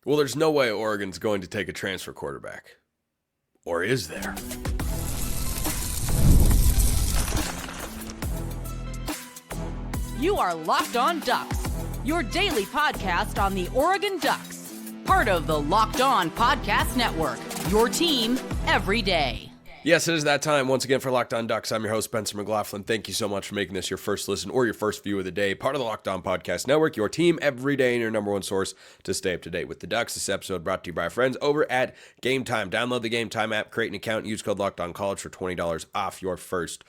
Well, there's no way Oregon's going to take a transfer quarterback. Or is there? You are Locked On Ducks, your daily podcast on the Oregon Ducks. Part of the Locked On Podcast Network, your team every day. Yes, it is that time once again for Locked On Ducks. I'm your host, Spencer McLaughlin. Thank you so much for making this your first listen or your first view of the day. Part of the Locked On Podcast Network, your team every day and your number one source to stay up to date with the Ducks. This episode brought to you by our friends over at Game Time. Download the Game Time app, create an account, use code Locked On College for $20 off your first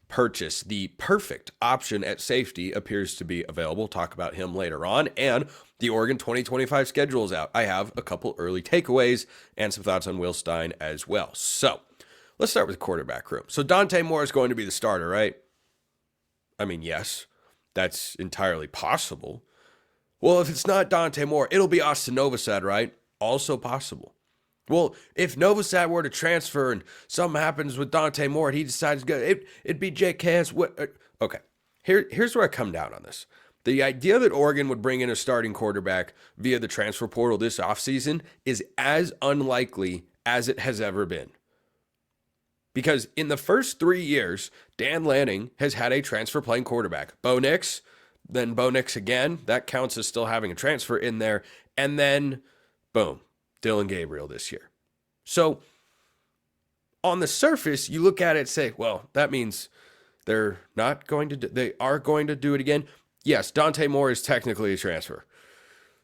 purchase. The perfect option at safety appears to be available. Talk about him later on. And the Oregon 2025 schedule is out. I have a couple early takeaways and some thoughts on Will Stein as well. So let's start with the quarterback room. So Dante Moore is going to be the starter, right? I mean, yes, that's entirely possible. Well, if it's not Dante Moore, it'll be Austin Novosad, right? Also possible. Well, if Novosad were to transfer and something happens with Dante Moore and he decides to go, it'd be Jake Cass. Okay, here's where I come down on this. The idea that Oregon would bring in a starting quarterback via the transfer portal this offseason is as unlikely as it has ever been. Because in the first 3 years, Dan Lanning has had a transfer playing quarterback. Bo Nix, then Bo Nix again. That counts as still having a transfer in there. And then, boom, Dillon Gabriel this year. So on the surface, you look at it and say, well, that means they are going to do it again. Yes, Dante Moore is technically a transfer.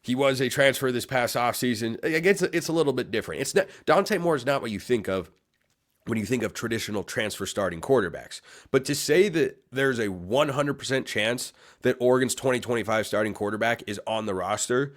He was a transfer this past offseason. It's a little bit different. It's not, Dante Moore is not what you think of when you think of traditional transfer starting quarterbacks. But to say that there's a 100% chance that Oregon's 2025 starting quarterback is on the roster,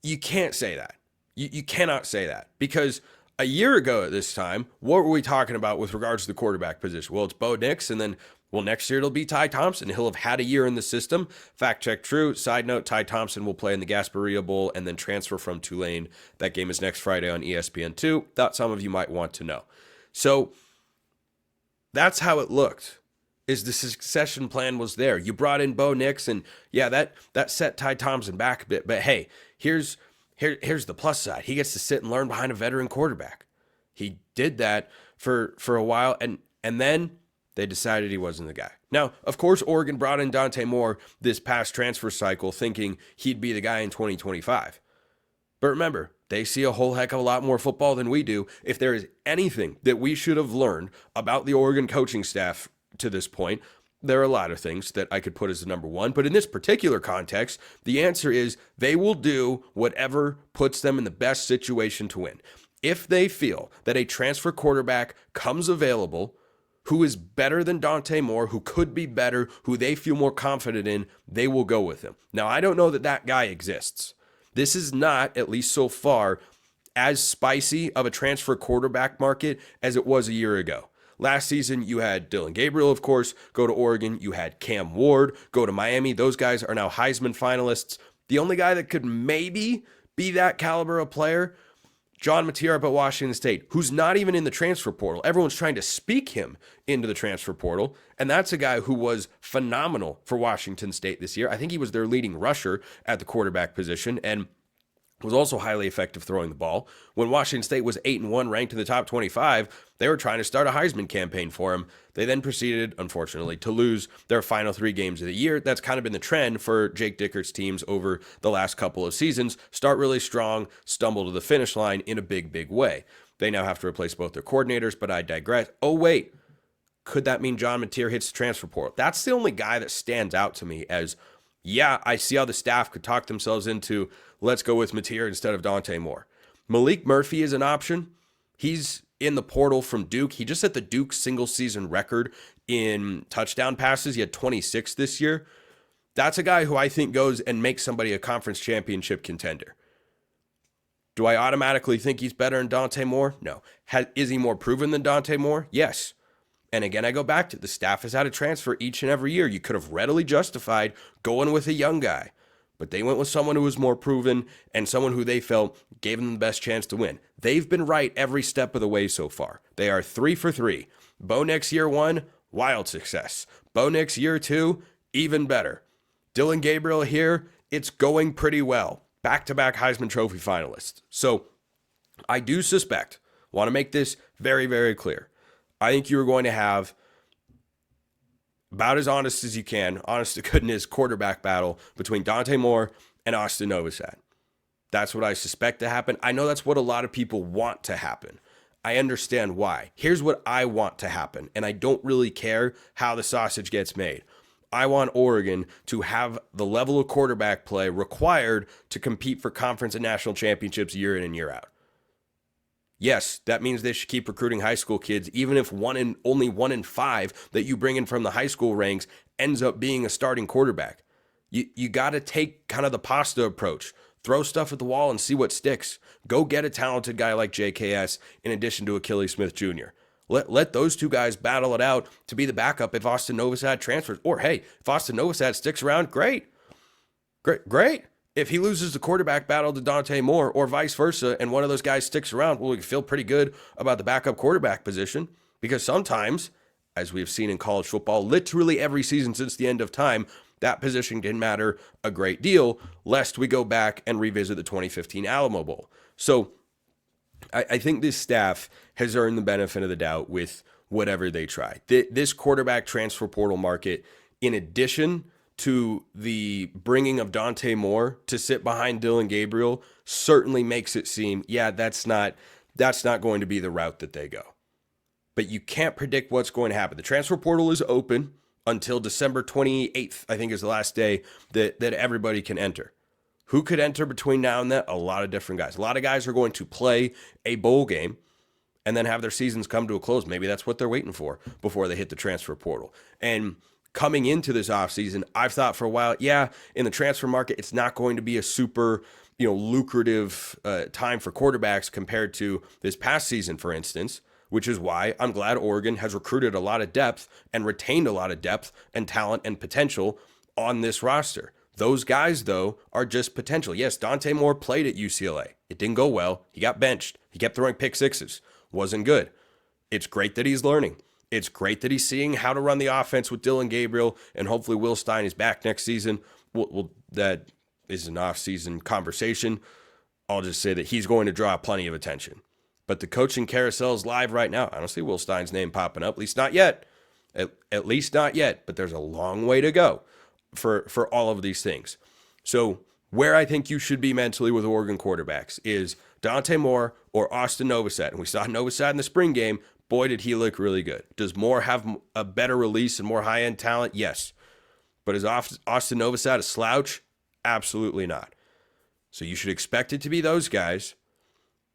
you can't say that. You cannot say that, because a year ago at this time, what were we talking about with regards to the quarterback position? Well, it's Bo Nix, and then, well, next year it'll be Ty Thompson. He'll have had a year in the system. Fact check true. Side note, Ty Thompson will play in the Gasparilla Bowl and then transfer from Tulane. That game is next Friday on ESPN2. Thought some of you might want to know. So that's how it looked, is the succession plan was there. You brought in Bo Nix, and yeah, that set Ty Thompson back a bit. But hey, here's the plus side. He gets to sit and learn behind a veteran quarterback. He did that for a while, and then they decided he wasn't the guy. Now, of course, Oregon brought in Dante Moore this past transfer cycle thinking he'd be the guy in 2025. But remember, they see a whole heck of a lot more football than we do. If there is anything that we should have learned about the Oregon coaching staff to this point, there are a lot of things that I could put as the number one. But in this particular context, the answer is they will do whatever puts them in the best situation to win. If they feel that a transfer quarterback comes available who is better than Dante Moore, who could be better, who they feel more confident in, they will go with him. Now, I don't know that guy exists. This is not, at least so far, as spicy of a transfer quarterback market as it was a year ago. Last season, you had Dillon Gabriel, of course, go to Oregon. You had Cam Ward go to Miami. Those guys are now Heisman finalists. The only guy that could maybe be that caliber of player, John Matier up at Washington State, who's not even in the transfer portal. Everyone's trying to speak him into the transfer portal, and that's a guy who was phenomenal for Washington State this year. I think he was their leading rusher at the quarterback position, and was also highly effective throwing the ball. When Washington State was 8-1, ranked in the top 25, they were trying to start a Heisman campaign for him. They then proceeded, unfortunately, to lose their final 3 games of the year. That's kind of been the trend for Jake Dickert's teams over the last couple of seasons. Start really strong, stumble to the finish line in a big, big way. They now have to replace both their coordinators, but I digress. Oh, wait. Could that mean John Matier hits the transfer portal? That's the only guy that stands out to me as, yeah, I see how the staff could talk themselves into, let's go with Matier instead of Dante Moore. Malik Murphy is an option. He's in the portal from Duke. He just set the Duke single season record in touchdown passes. He had 26 this year. That's a guy who I think goes and makes somebody a conference championship contender. Do I automatically think he's better than Dante Moore? No. Is he more proven than Dante Moore? Yes. And again, I go back to the staff has had a transfer each and every year. You could have readily justified going with a young guy, but they went with someone who was more proven and someone who they felt gave them the best chance to win. They've been right every step of the way so far. They are 3 for 3. Bo Nix year 1, wild success. Bo Nix year 2, even better. Dillon Gabriel here, it's going pretty well. back-to-back Heisman Trophy finalists. So I do suspect, want to make this very, very clear, I think you are going to have about as honest as you can, honest to goodness, quarterback battle between Dante Moore and Austin Novosad. That's what I suspect to happen. I know that's what a lot of people want to happen. I understand why. Here's what I want to happen, and I don't really care how the sausage gets made. I want Oregon to have the level of quarterback play required to compete for conference and national championships year in and year out. Yes, that means they should keep recruiting high school kids, even if only 1 in 5 that you bring in from the high school ranks ends up being a starting quarterback. You got to take kind of the pasta approach. Throw stuff at the wall and see what sticks. Go get a talented guy like JKS in addition to Achilles Smith Jr. Let those two guys battle it out to be the backup if Austin Novosad transfers. Or, hey, if Austin Novosad sticks around, great. If he loses the quarterback battle to Dante Moore or vice versa and one of those guys sticks around, well, we feel pretty good about the backup quarterback position because sometimes, as we've seen in college football, literally every season since the end of time, that position can matter a great deal, lest we go back and revisit the 2015 Alamo Bowl. So I think this staff has earned the benefit of the doubt with whatever they try. This quarterback transfer portal market, in addition to the bringing of Dante Moore to sit behind Dillon Gabriel, certainly makes it seem, that's not going to be the route that they go. But you can't predict what's going to happen. The transfer portal is open until December 28th, I think is the last day that everybody can enter. Who could enter between now and then? A lot of different guys. A lot of guys are going to play a bowl game and then have their seasons come to a close. Maybe that's what they're waiting for before they hit the transfer portal. And coming into this offseason, I've thought for a while, in the transfer market, it's not going to be a super, lucrative time for quarterbacks compared to this past season, for instance, which is why I'm glad Oregon has recruited a lot of depth and retained a lot of depth and talent and potential on this roster. Those guys, though, are just potential. Yes, Dante Moore played at UCLA. It didn't go well. He got benched. He kept throwing pick sixes. Wasn't good. It's great that he's learning. It's great that he's seeing how to run the offense with Dillon Gabriel, and hopefully Will Stein is back next season. That is an off-season conversation. I'll just say that he's going to draw plenty of attention. But the coaching carousel is live right now. I don't see Will Stein's name popping up, at least not yet. At least not yet, but there's a long way to go for all of these things. So where I think you should be mentally with Oregon quarterbacks is Dante Moore or Austin Novosad. And we saw Novosad in the spring game. Boy, did he look really good. Does Moore have a better release and more high-end talent? Yes. But is Austin Novosad a slouch? Absolutely not. So you should expect it to be those guys,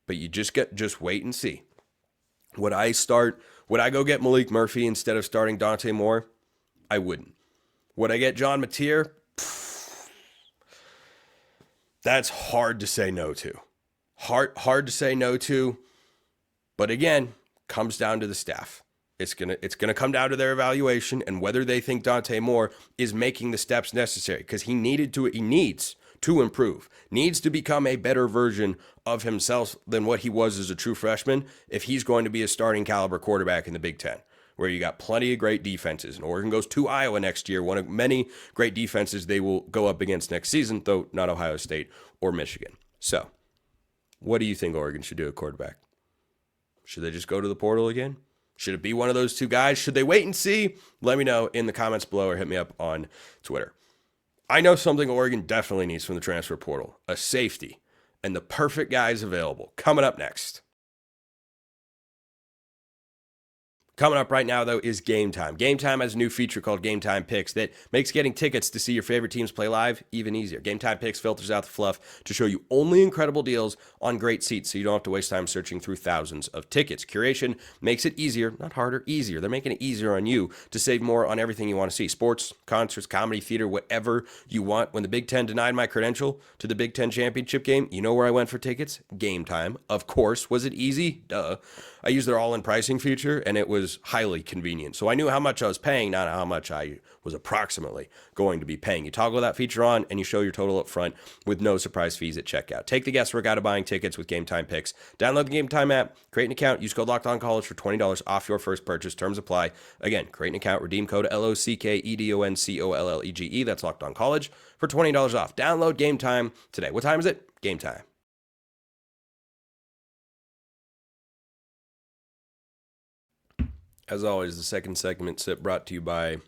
but you just wait and see. Would I go get Malik Murphy instead of starting Dante Moore? I wouldn't. Would I get John Mateer? That's hard to say no to. Hard to say no to. But again, comes down to the staff. It's gonna come down to their evaluation and whether they think Dante Moore is making the steps necessary, because he needs to improve, needs to become a better version of himself than what he was as a true freshman if he's going to be a starting caliber quarterback in the Big Ten, where you got plenty of great defenses. And Oregon goes to Iowa next year, one of many great defenses they will go up against next season, though not Ohio State or Michigan. So, what do you think Oregon should do at quarterback? Should they just go to the portal again? Should it be one of those two guys? Should they wait and see? Let me know in the comments below or hit me up on Twitter. I know something Oregon definitely needs from the transfer portal: a safety, and the perfect guy is available. Coming up next. Coming up right now, though, is Game Time. Game Time has a new feature called Game Time Picks that makes getting tickets to see your favorite teams play live even easier. Game Time Picks filters out the fluff to show you only incredible deals on great seats, so you don't have to waste time searching through thousands of tickets. Curation makes it easier, not harder, easier. They're making it easier on you to save more on everything you want to see. Sports, concerts, comedy, theater, whatever you want. When the Big Ten denied my credential to the Big Ten championship game, you know where I went for tickets? Game Time. Of course. Was it easy? Duh. I used their all-in pricing feature, and it was was highly convenient. So I knew how much I was paying, not how much I was approximately going to be paying. You toggle that feature on and you show your total up front with no surprise fees at checkout. Take the guesswork out of buying tickets with Game Time Picks. Download the Game Time app, create an account, use code LOCKEDONCollege for $20 off your first purchase. Terms apply. Again, create an account, redeem code LOCKEDONCOLLEGE. That's Locked On College for $20 off. Download Game Time today. What time is it? Game time. As always, the second segment sip brought to you by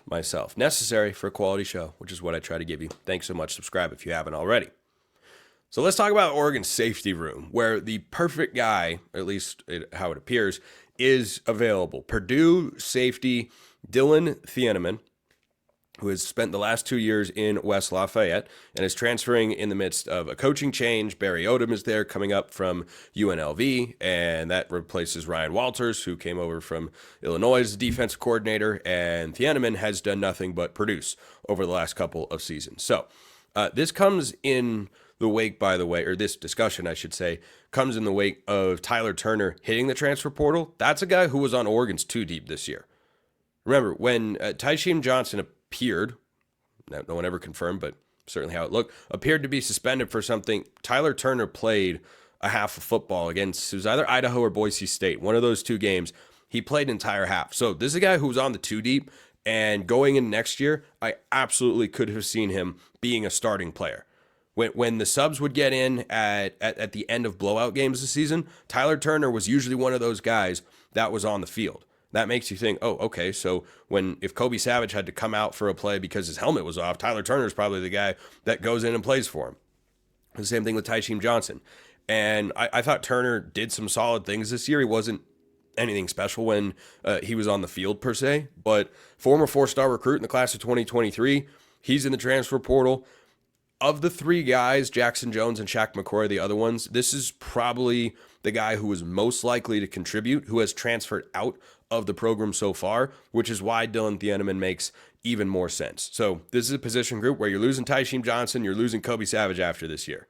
myself. Necessary for a quality show, which is what I try to give you. Thanks so much. Subscribe if you haven't already. So let's talk about Oregon's safety room, where the perfect guy, at least how it appears, is available. Purdue safety Dillon Thieneman, who has spent the last 2 years in West Lafayette and is transferring in the midst of a coaching change. Barry Odom is there coming up from UNLV, and that replaces Ryan Walters, who came over from Illinois as defensive coordinator, and Thieneman has done nothing but produce over the last couple of seasons. So this comes in the wake, by the way, or this discussion, I should say, comes in the wake of Tyler Turner hitting the transfer portal. That's a guy who was on Oregon's 2 deep this year. Remember, when Tysheem Johnson appeared, no one ever confirmed, but certainly how it looked, appeared to be suspended for something, Tyler Turner played a half of football against, it was either Idaho or Boise State, one of those 2 games. He played an entire half. So this is a guy who was on the 2 deep, and going in next year, I absolutely could have seen him being a starting player. When the subs would get in at the end of blowout games this season, Tyler Turner was usually one of those guys that was on the field. That makes you think, oh, okay, so if Kobe Savage had to come out for a play because his helmet was off, Tyler Turner's probably the guy that goes in and plays for him. The same thing with Tysheem Johnson. And I thought Turner did some solid things this year. He wasn't anything special when he was on the field per se, but former 4-star recruit in the class of 2023, he's in the transfer portal. Of the 3 guys, Jackson Jones and Shaq McCoy are the other ones, this is probably the guy who is most likely to contribute, who has transferred out of the program so far, which is why Dillon Thieneman makes even more sense. So this is a position group where you're losing Tysheem Johnson, you're losing Kobe Savage after this year.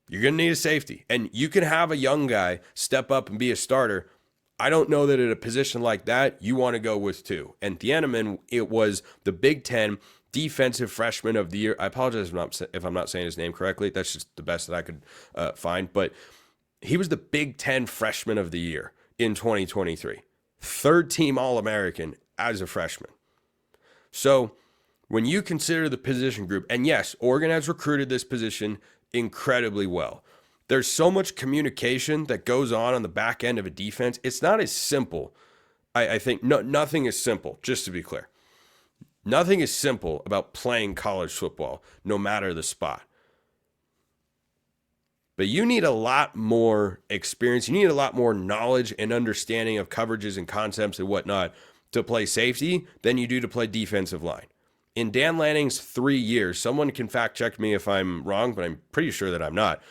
You're going to need a safety, and you can have a young guy step up and be a starter. I don't know that at a position like that, you want to go with 2. And Thieneman, it was the Big Ten Defensive Freshman of the Year. I apologize if I'm not saying his name correctly. That's just the best that I could find. But he was the Big Ten Freshman of the Year in 2023. 3rd-team All-American as a freshman. So when you consider the position group, and yes, Oregon has recruited this position incredibly well. There's so much communication that goes on the back end of a defense. It's not as simple. I think nothing is simple, just to be clear. Nothing is simple about playing college football, no matter the spot. But you need a lot more experience. You need a lot more knowledge and understanding of coverages and concepts and whatnot to play safety than you do to play defensive line. In Dan Lanning's 3 years, someone can fact check me if I'm wrong, but I'm pretty sure that I'm not.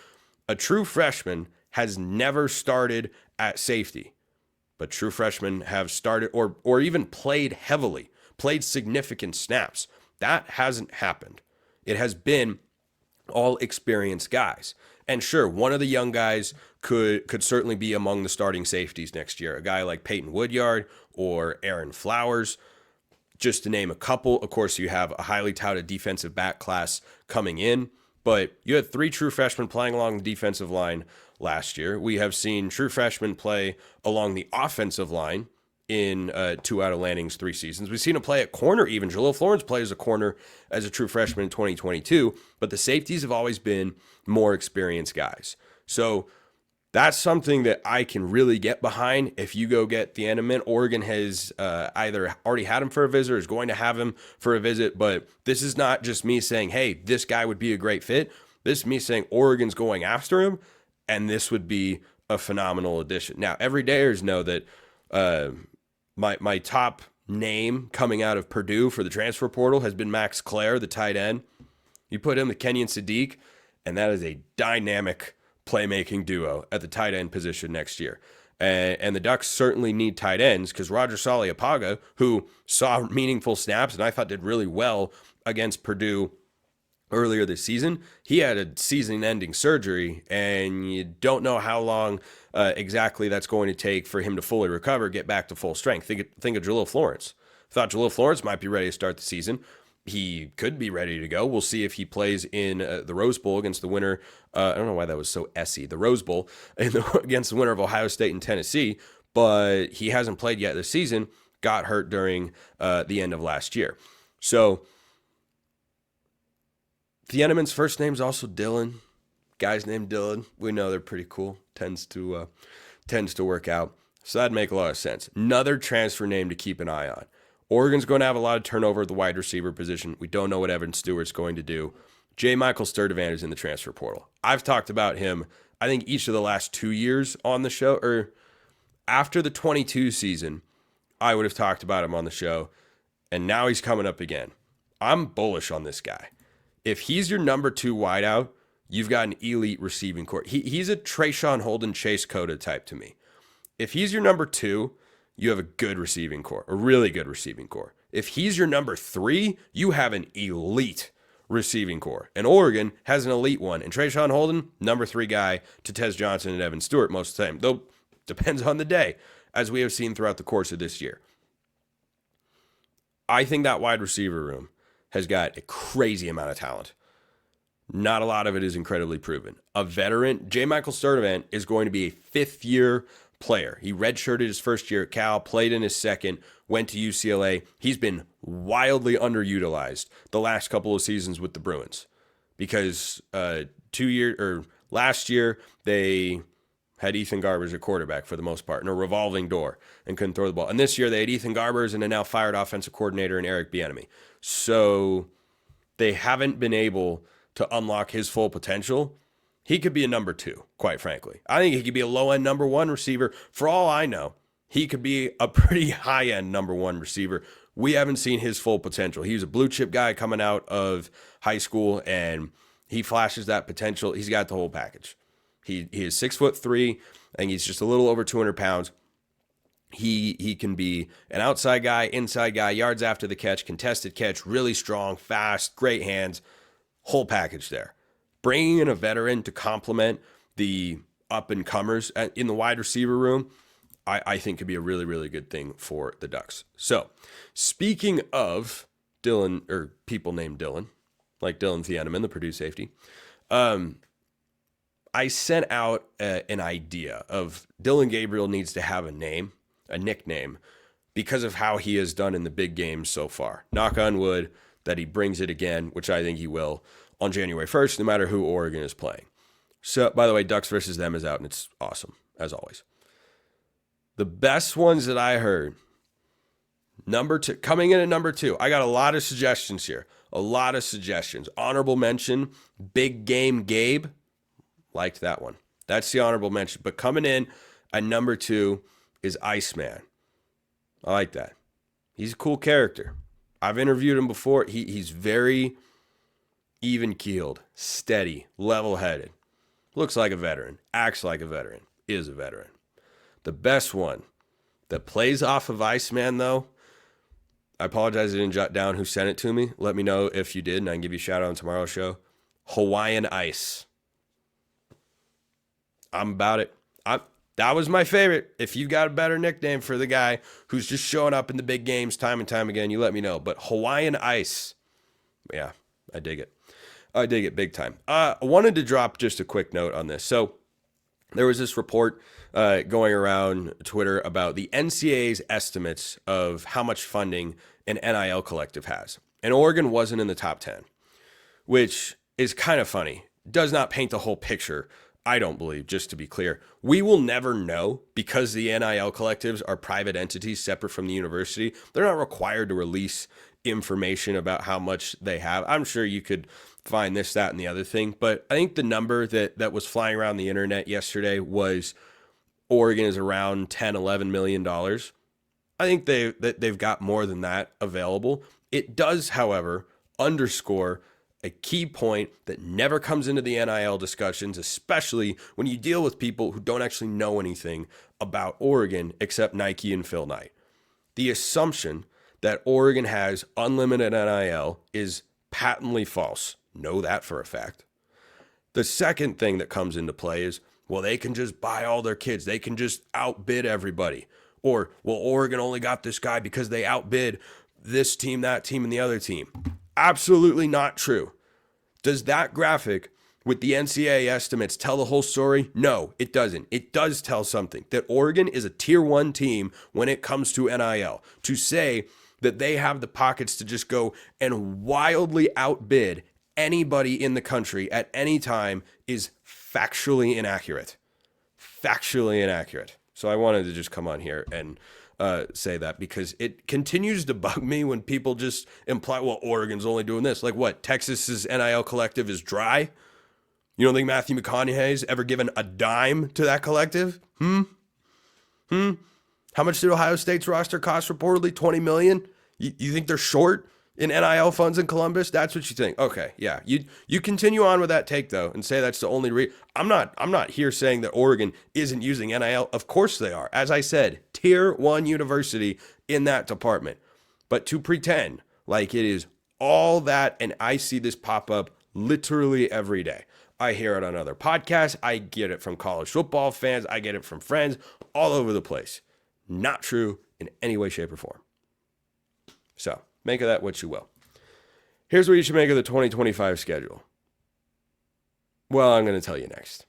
A true freshman has never started at safety, but true freshmen have started or even played heavily, played significant snaps. That hasn't happened. It has been all experienced guys. And sure, one of the young guys could certainly be among the starting safeties next year. A guy like Peyton Woodyard or Aaron Flowers, just to name a couple. Of course, you have a highly touted defensive back class coming in, but you had 3 true freshmen playing along the defensive line last year. We have seen true freshmen play along the offensive line in 2 out of Lanning's 3 seasons. We've seen him play at corner even. Jalil Florence played as a corner as a true freshman in 2022, but the safeties have always been more experienced guys. So that's something that I can really get behind if you go get Thieneman. Oregon has either already had him for a visit or is going to have him for a visit, but this is not just me saying, hey, this guy would be a great fit. This is me saying Oregon's going after him, and this would be a phenomenal addition. Now, everydayers know that my top name coming out of Purdue for the transfer portal has been Max Clare, the tight end. You put him with Kenyon Sadiq, and that is a dynamic playmaking duo at the tight end position next year. And the Ducks certainly need tight ends because Roger Saliapaga, who saw meaningful snaps and I thought did really well against Purdue earlier this season, he had a season-ending surgery, and you don't know how long exactly that's going to take for him to fully recover, get back to full strength. Think of Jahlil Florence. Thought Jahlil Florence might be ready to start the season. He could be ready to go. We'll see if he plays in the Rose Bowl against the winner. I don't know why that was so essy. The Rose Bowl against the winner of Ohio State and Tennessee, but he hasn't played yet this season. Got hurt during the end of last year. So Thieneman's first name's also Dillon. Guy's named Dillon. We know they're pretty cool. Tends to work out. So that'd make a lot of sense. Another transfer name to keep an eye on. Oregon's going to have a lot of turnover at the wide receiver position. We don't know what Evan Stewart's going to do. J. Michael Sturdivant is in the transfer portal. I've talked about him, I think, each of the last 2 years on the show, or after the 22 season, I would have talked about him on the show, and now he's coming up again. I'm bullish on this guy. If he's your number 2 wideout, you've got an elite receiving core. He's a Trayshawn Holden, Chase Cota type to me. If he's your number 2, you have a good receiving core, a really good receiving core. If he's your number 3, you have an elite receiving core. And Oregon has an elite one. And Trayshawn Holden, number 3 guy to Tez Johnson and Evan Stewart most of the time. Though, depends on the day, as we have seen throughout the course of this year. I think that wide receiver room has got a crazy amount of talent. Not a lot of it is incredibly proven. A veteran, J. Michael Sturdivant, is going to be a 5th-year player. He redshirted his first year at Cal, played in his second, went to UCLA. He's been wildly underutilized the last couple of seasons with the Bruins because last year they had Ethan Garbers at quarterback for the most part in a revolving door and couldn't throw the ball. And this year they had Ethan Garbers and a now fired offensive coordinator in Eric Bieniemy. So they haven't been able to unlock his full potential. He could be a number 2, quite frankly. I think he could be a low-end number 1 receiver. For all I know, he could be a pretty high-end number 1 receiver. We haven't seen his full potential. He was a blue-chip guy coming out of high school, and he flashes that potential. He's got the whole package. He is 6'3", and he's just a little over 200 pounds. He can be an outside guy, inside guy, yards after the catch, contested catch, really strong, fast, great hands, whole package there. Bringing in a veteran to complement the up-and-comers in the wide receiver room, I think could be a really, really good thing for the Ducks. So, speaking of Dillon, or people named Dillon, like Dillon Thieneman, the Purdue safety, I sent out an idea of Dillon Gabriel needs to have a name, a nickname, because of how he has done in the big games so far. Knock on wood that he brings it again, which I think he will, on January 1st, no matter who Oregon is playing. So, by the way, Ducks versus them is out, and it's awesome, as always. The best ones that I heard, number 2, coming in at number 2, I got a lot of suggestions here. A lot of suggestions. Honorable mention, Big Game Gabe. Liked that one. That's the honorable mention. But coming in at number 2 is Iceman. I like that. He's a cool character. I've interviewed him before. He's very even-keeled, steady, level-headed. Looks like a veteran, acts like a veteran, is a veteran. The best one that plays off of Iceman, though, I apologize I didn't jot down who sent it to me. Let me know if you did, and I can give you a shout-out on tomorrow's show. Hawaiian Ice. I'm about it. That was my favorite. If you've got a better nickname for the guy who's just showing up in the big games time and time again, you let me know. But Hawaiian Ice, yeah, I dig it. I dig it big time. I wanted to drop just a quick note on this. So there was this report going around Twitter about the NCAA's estimates of how much funding an NIL collective has. And Oregon wasn't in the top 10, which is kind of funny. Does not paint the whole picture, I don't believe, just to be clear. We will never know because the NIL collectives are private entities separate from the university. They're not required to release information about how much they have. I'm sure you could find this, that, and the other thing. But I think the number that was flying around the internet yesterday was Oregon is around $10, $11 million. I think they've got more than that available. It does, however, underscore a key point that never comes into the NIL discussions, especially when you deal with people who don't actually know anything about Oregon except Nike and Phil Knight. The assumption that Oregon has unlimited NIL is patently false. Know that for a fact. The second thing that comes into play is, well, they can just buy all their kids. They can just outbid everybody. Or, well, Oregon only got this guy because they outbid this team, that team, and the other team. Absolutely not true. Does that graphic with the NCAA estimates tell the whole story? No, it doesn't. It does tell something, that Oregon is a tier 1 team when it comes to NIL. To say that they have the pockets to just go and wildly outbid anybody in the country at any time is factually inaccurate. Factually inaccurate. So I wanted to just come on here and say that, because it continues to bug me when people just imply, well, Oregon's only doing this. Like what? Texas's NIL collective is dry? You don't think Matthew McConaughey's ever given a dime to that collective? How much did Ohio State's roster cost reportedly? $20 million? You think they're short in NIL funds in Columbus? That's what you think. Okay, yeah. You continue on with that take though and say that's the only reason. I'm not here saying that Oregon isn't using NIL. Of course they are. As I said, tier 1 university in that department. But to pretend like it is all that, and I see this pop up literally every day. I hear it on other podcasts. I get it from college football fans. I get it from friends all over the place. Not true in any way, shape, or form. So make of that what you will. Here's what you should make of the 2025 schedule. Well, I'm going to tell you next.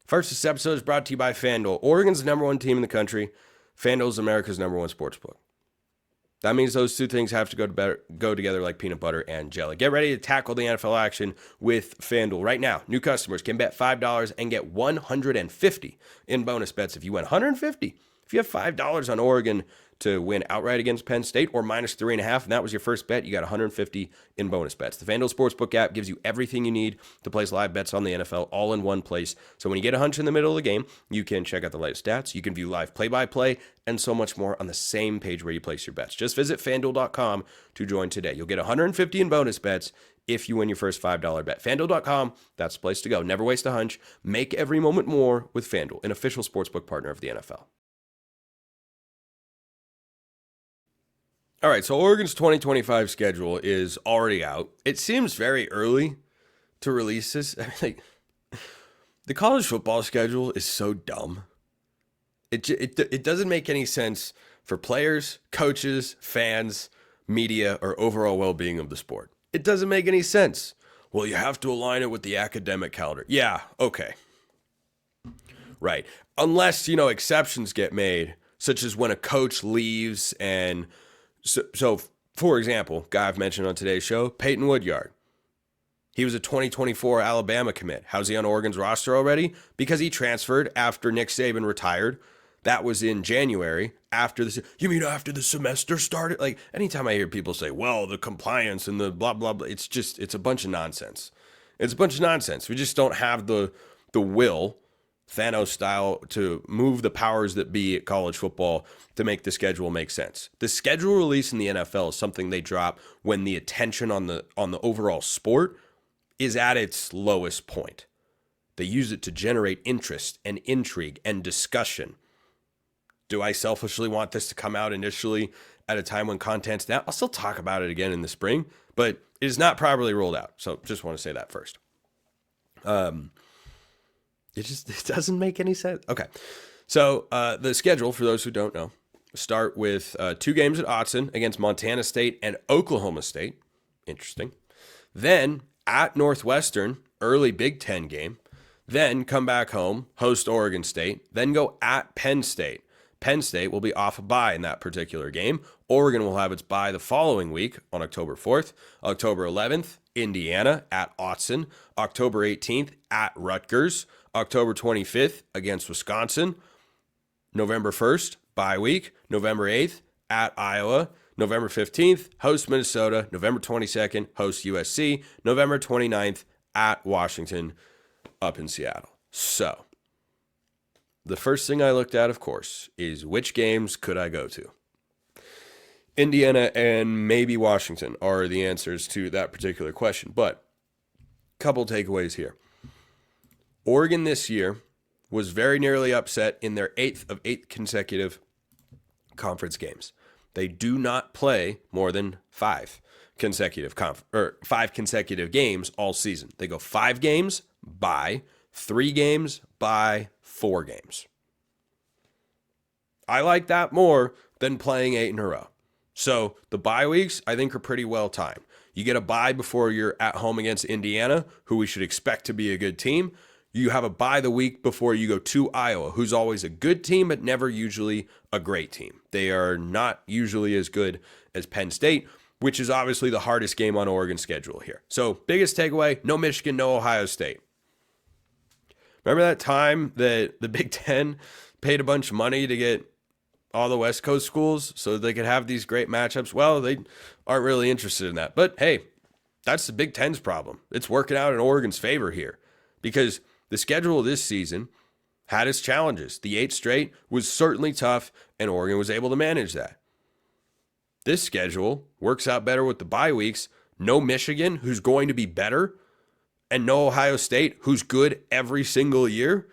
First, this episode is brought to you by FanDuel. Oregon's the #1 team in the country. FanDuel is America's #1 sportsbook. That means those two things have to go together like peanut butter and jelly. Get ready to tackle the NFL action with FanDuel. Right now, new customers can bet $5 and get $150 in bonus bets. If you win $150, if you have $5 on Oregon to win outright against Penn State or -3.5, and that was your first bet, you got $150 in bonus bets. The FanDuel Sportsbook app gives you everything you need to place live bets on the NFL all in one place. So when you get a hunch in the middle of the game, you can check out the latest stats, you can view live play-by-play, and so much more on the same page where you place your bets. Just visit FanDuel.com to join today. You'll get $150 in bonus bets if you win your first $5 bet. FanDuel.com, that's the place to go. Never waste a hunch. Make every moment more with FanDuel, an official sportsbook partner of the NFL. All right, so Oregon's 2025 schedule is already out. It seems very early to release this. I mean, the college football schedule is so dumb. It doesn't make any sense for players, coaches, fans, media, or overall well-being of the sport. It doesn't make any sense. Well, you have to align it with the academic calendar. Yeah, okay. Right. Unless, exceptions get made, such as when a coach leaves and... So, for example, guy I've mentioned on today's show, Peyton Woodyard. He was a 2024 Alabama commit. How's he on Oregon's roster already? Because he transferred after Nick Saban retired. That was in January. You mean after the semester started? Like, anytime I hear people say, well, the compliance and the blah, blah, blah, it's a bunch of nonsense. It's a bunch of nonsense. We just don't have the will, Thanos style, to move the powers that be at college football to make the schedule make sense. The schedule release in the NFL is something they drop when the attention on the overall sport is at its lowest point. They use it to generate interest and intrigue and discussion. Do I selfishly want this to come out initially at a time when content's down? I'll still talk about it again in the spring, but it is not properly rolled out. So just want to say that first. It doesn't make any sense. Okay. So the schedule, for those who don't know, start with 2 games at Autzen against Montana State and Oklahoma State. Interesting. Then at Northwestern, early Big Ten game. Then come back home, host Oregon State. Then go at Penn State. Penn State will be off a bye in that particular game. Oregon will have its bye the following week on October 4th. October 11th, Indiana at Autzen. October 18th at Rutgers. October 25th against Wisconsin. November 1st, bye week. November 8th at Iowa. November 15th, host Minnesota. November 22nd, host USC. November 29th at Washington up in Seattle. So, the first thing I looked at, of course, is which games could I go to? Indiana and maybe Washington are the answers to that particular question. But a couple takeaways here. Oregon this year was very nearly upset in their 8th of 8 consecutive conference games. They do not play more than 5 consecutive 5 consecutive games all season. They go 5 games, bye, 3 games, bye, 4 games. I like that more than playing 8 in a row. So the bye weeks, I think, are pretty well timed. You get a bye before you're at home against Indiana, who we should expect to be a good team. You have a bye the week before you go to Iowa, who's always a good team, but never usually a great team. They are not usually as good as Penn State, which is obviously the hardest game on Oregon's schedule here. So biggest takeaway, no Michigan, no Ohio State. Remember that time that the Big Ten paid a bunch of money to get all the West Coast schools so they could have these great matchups? Well, they aren't really interested in that. But hey, that's the Big Ten's problem. It's working out in Oregon's favor here because the schedule this season had its challenges. The 8 straight was certainly tough, and Oregon was able to manage that. This schedule works out better with the bye weeks. No Michigan, who's going to be better, and no Ohio State, who's good every single year.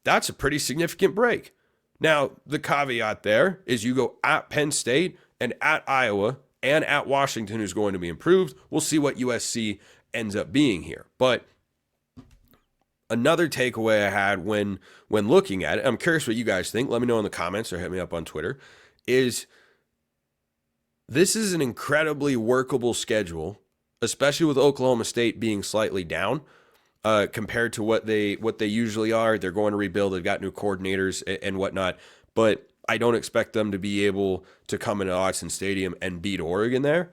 That's a pretty significant break. Now, the caveat there is you go at Penn State and at Iowa and at Washington, who's going to be improved. We'll see what USC ends up being here. But another takeaway I had when looking at it, I'm curious what you guys think. Let me know in the comments or hit me up on Twitter, is this is an incredibly workable schedule, especially with Oklahoma State being slightly down. Compared to what they usually are. They're going to rebuild. They've got new coordinators and whatnot. But I don't expect them to be able to come into Autzen Stadium and beat Oregon there.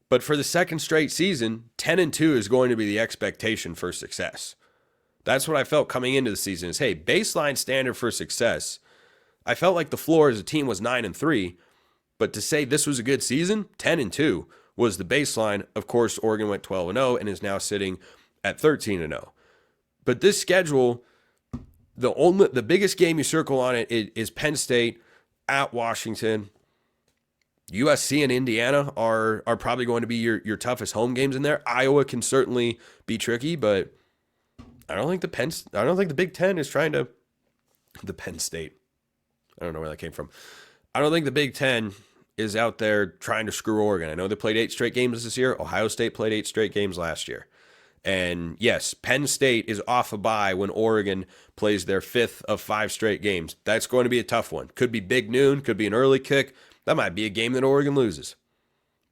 But for the second straight season, 10-2 is going to be the expectation for success. That's what I felt coming into the season is, hey, baseline standard for success. I felt like the floor as a team was 9-3. But to say this was a good season, 10-2 was the baseline. Of course, Oregon went 12-0 and is now sitting at 13-0. But this schedule, the biggest game you circle on it is Penn State at Washington. USC and Indiana are probably going to be your toughest home games in there. Iowa can certainly be tricky, but I don't think the Big Ten is trying to the Penn State. I don't know where that came from. I don't think the Big Ten is out there trying to screw Oregon. I know they played 8 straight games this year. Ohio State played 8 straight games last year. And yes, Penn State is off a bye when Oregon plays their 5th of 5 straight games. That's going to be a tough one. Could be big noon, could be an early kick. That might be a game that Oregon loses.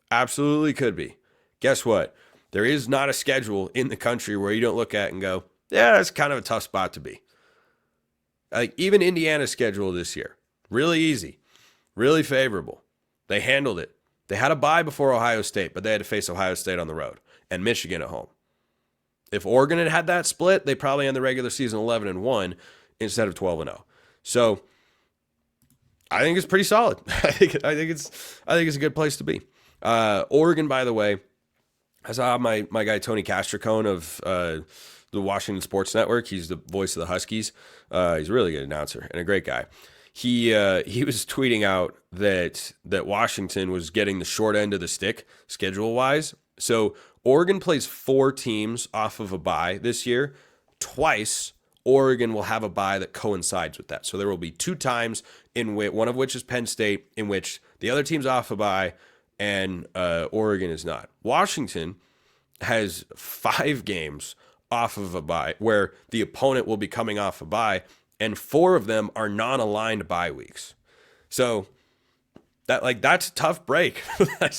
Absolutely could be. Guess what? There is not a schedule in the country where you don't look at and go, yeah, that's kind of a tough spot to be. Like even Indiana's schedule this year, really easy, really favorable. They handled it. They had a bye before Ohio State, but they had to face Ohio State on the road and Michigan at home. If Oregon had that split, they probably end the regular season 11-1 instead of 12-0. So I think it's pretty solid. I think it's a good place to be. Oregon, by the way, I saw my guy Tony Castricone of the Washington Sports Network. He's the voice of the Huskies. He's a really good announcer and a great guy. He was tweeting out that Washington was getting the short end of the stick schedule-wise. So Oregon plays 4 teams off of a bye this year. Twice, Oregon will have a bye that coincides with that. So there will be 2 times in which one of which is Penn State, in which the other team's off a bye and Oregon is not. Washington has 5 games off of a bye where the opponent will be coming off a bye, and 4 of them are non-aligned bye weeks. So that's a tough break. That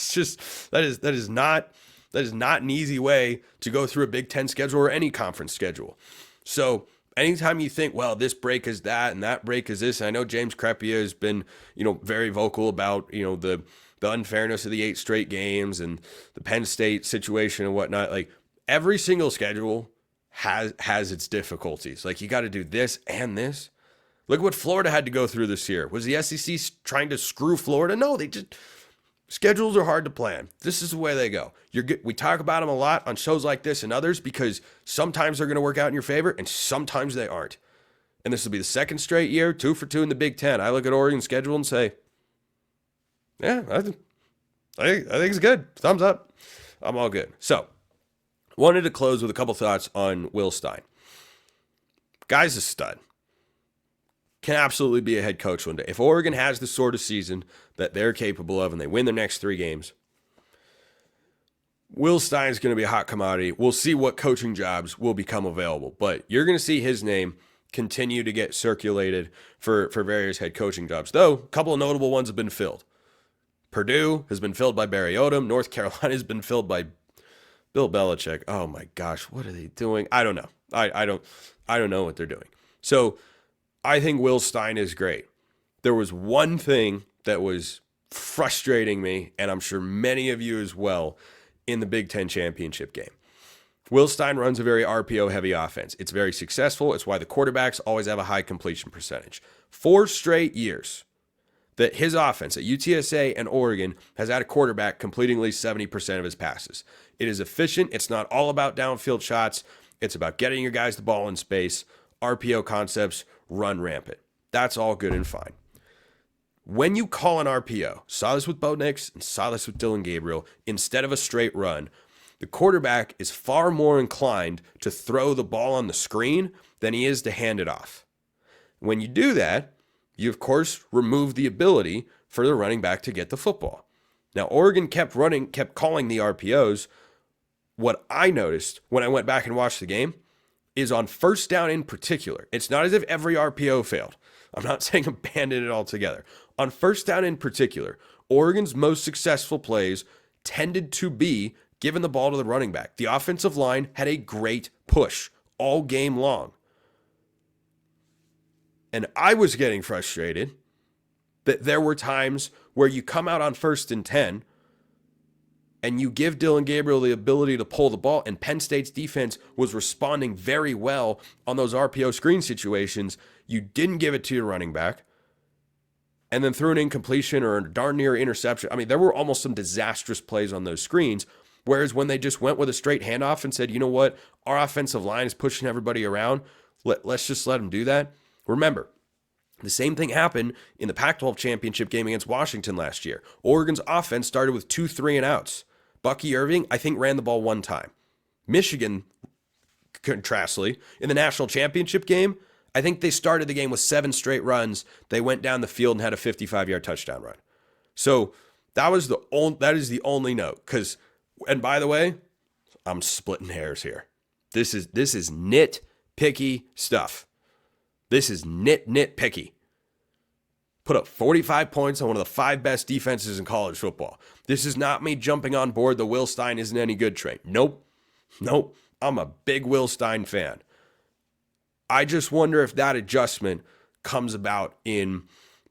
is not an easy way to go through a Big Ten schedule or any conference schedule. So anytime you think, well, this break is that and that break is this, and I know James Crepea has been, very vocal about, the unfairness of the 8 straight games and the Penn State situation and whatnot. Like every single schedule has its difficulties. Like you got to do this and this. Look what Florida had to go through this year. Was the SEC trying to screw Florida? No, schedules are hard to plan. This is the way they go. We talk about them a lot on shows like this and others because sometimes they're going to work out in your favor and sometimes they aren't. And this will be the second straight year, 2 for 2 in the Big Ten. I look at Oregon's schedule and say, yeah, I think it's good. Thumbs up. I'm all good. So, wanted to close with a couple thoughts on Will Stein. Guy's a stud. Can absolutely be a head coach one day. If Oregon has the sort of season that they're capable of and they win their next 3 games, Will Stein is going to be a hot commodity. We'll see what coaching jobs will become available, but you're going to see his name continue to get circulated for various head coaching jobs, though a couple of notable ones have been filled. Purdue has been filled by Barry Odom. North Carolina has been filled by Bill Belichick. Oh my gosh, what are they doing? I don't know. I don't know what they're doing. So I think Will Stein is great. There was one thing that was frustrating me, and I'm sure many of you as well, in the Big Ten championship game. Will Stein runs a very RPO-heavy offense. It's very successful. It's why the quarterbacks always have a high completion percentage. 4 straight years that his offense at UTSA and Oregon has had a quarterback completing at least 70% of his passes. It is efficient. It's not all about downfield shots. It's about getting your guys the ball in space. RPO concepts run rampant. That's all good and fine. When you call an RPO, saw this with Bo Nix and saw this with Dillon Gabriel, instead of a straight run, the quarterback is far more inclined to throw the ball on the screen than he is to hand it off. When you do that, you of course remove the ability for the running back to get the football. Now, Oregon kept calling the RPOs. What I noticed when I went back and watched the game is on first down in particular. It's not as if every RPO failed. I'm not saying abandon it altogether. On first down in particular, Oregon's most successful plays tended to be giving the ball to the running back. The offensive line had a great push all game long. And I was getting frustrated that there were times where you come out on 1st and 10 and you give Dillon Gabriel the ability to pull the ball, and Penn State's defense was responding very well on those RPO screen situations. You didn't give it to your running back and then threw an incompletion or a darn near interception. I mean, there were almost some disastrous plays on those screens. Whereas when they just went with a straight handoff and said, you know what, our offensive line is pushing everybody around, let's just let them do that. Remember, the same thing happened in the Pac-12 championship game against Washington last year. Oregon's offense started with 2 3-and-outs. Bucky Irving, I think, ran the ball 1 time. Michigan, contrastly, in the national championship game, I think they started the game with 7 straight runs. They went down the field and had a 55-yard touchdown run. So that is the only note. And by the way, I'm splitting hairs here. This is nitpicky stuff. This is nitpicky. Put up 45 points on one of the 5 best defenses in college football. This is not me jumping on board the Will Stein isn't any good train. Nope. I'm a big Will Stein fan. I just wonder if that adjustment comes about in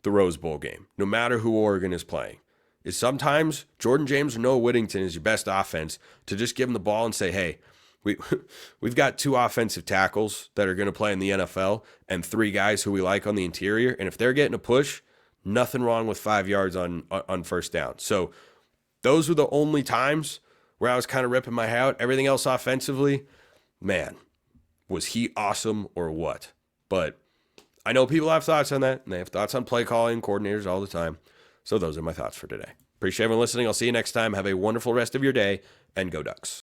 the Rose Bowl game, no matter who Oregon is playing. Is sometimes Jordan James or Noah Whittington is your best offense to just give them the ball and say, hey, we've got 2 offensive tackles that are going to play in the NFL and 3 guys who we like on the interior. And if they're getting a push, nothing wrong with 5 yards on first down. So those were the only times where I was kind of ripping my hair out. Everything else offensively, man, was he awesome or what? But I know people have thoughts on that, and they have thoughts on play calling coordinators all the time. So those are my thoughts for today. Appreciate everyone listening. I'll see you next time. Have a wonderful rest of your day, and go Ducks.